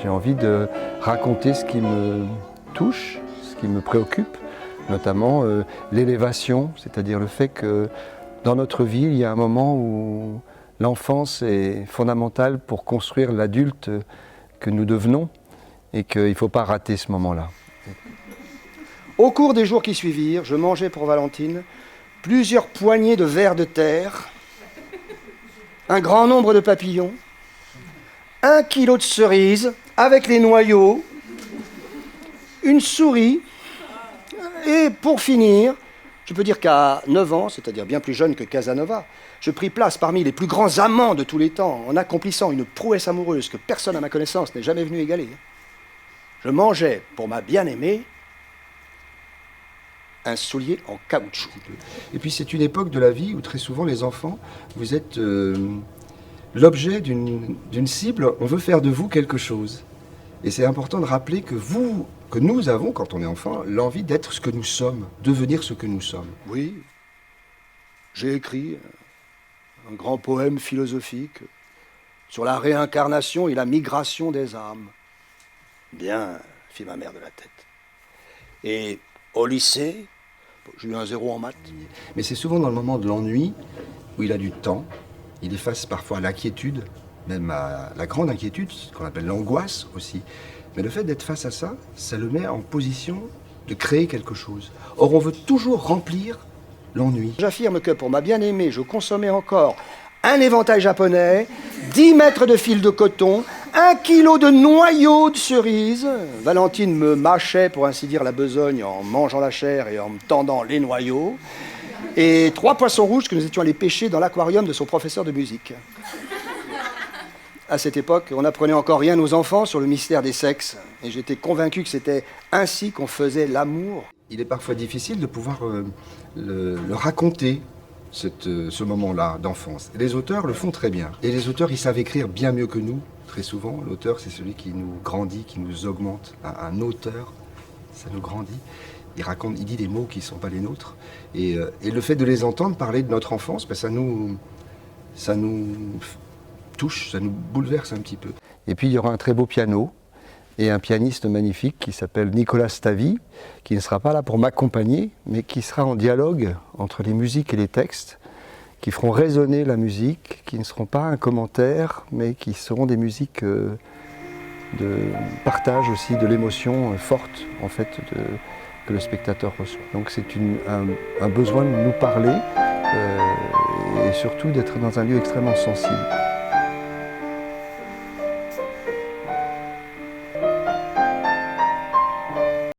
J'ai envie de raconter ce qui me touche, ce qui me préoccupe, notamment l'élévation, c'est-à-dire le fait que dans notre vie, il y a un moment où l'enfance est fondamentale pour construire l'adulte que nous devenons et qu'il ne faut pas rater ce moment-là. Au cours des jours qui suivirent, je mangeai pour Valentine plusieurs poignées de vers de terre, un grand nombre de papillons, 1 kilo de cerises avec les noyaux, une souris, et pour finir, je peux dire qu'à 9 ans, c'est-à-dire bien plus jeune que Casanova, je pris place parmi les plus grands amants de tous les temps, en accomplissant une prouesse amoureuse que personne à ma connaissance n'est jamais venu égaler. Je mangeais pour ma bien-aimée un soulier en caoutchouc. Et puis c'est une époque de la vie où très souvent les enfants, vous êtes l'objet d'une cible, on veut faire de vous quelque chose. Et c'est important de rappeler que nous avons, quand on est enfant, l'envie d'être ce que nous sommes, devenir ce que nous sommes. Oui, j'ai écrit un grand poème philosophique sur la réincarnation et la migration des âmes. Bien, fit ma mère de la tête. Et au lycée, j'ai eu un 0 en maths. Mais c'est souvent dans le moment de l'ennui, où il a du temps, il efface parfois l'inquiétude, même la grande inquiétude, ce qu'on appelle l'angoisse aussi. Mais le fait d'être face à ça, ça le met en position de créer quelque chose. Or, on veut toujours remplir l'ennui. J'affirme que pour ma bien-aimée, je consommais encore un éventail japonais, 10 mètres de fil de coton, 1 kilo de noyaux de cerises. Valentine me mâchait, pour ainsi dire, la besogne en mangeant la chair et en me tendant les noyaux. Et 3 poissons rouges que nous étions allés pêcher dans l'aquarium de son professeur de musique. À cette époque, on n'apprenait encore rien aux enfants sur le mystère des sexes. Et j'étais convaincu que c'était ainsi qu'on faisait l'amour. Il est parfois difficile de pouvoir le raconter, ce moment-là d'enfance. Et les auteurs le font très bien. Et les auteurs, ils savent écrire bien mieux que nous. Très souvent, l'auteur, c'est celui qui nous grandit, qui nous augmente. Un auteur, ça nous grandit. Il dit des mots qui ne sont pas les nôtres. Et le fait de les entendre parler de notre enfance, ben, ça nous touche, ça nous bouleverse un petit peu. Et puis il y aura un très beau piano et un pianiste magnifique qui s'appelle Nicolas Stavi, qui ne sera pas là pour m'accompagner, mais qui sera en dialogue entre les musiques et les textes, qui feront résonner la musique, qui ne seront pas un commentaire, mais qui seront des musiques de partage aussi de l'émotion forte en fait que le spectateur reçoit. Donc c'est un besoin de nous parler et surtout d'être dans un lieu extrêmement sensible.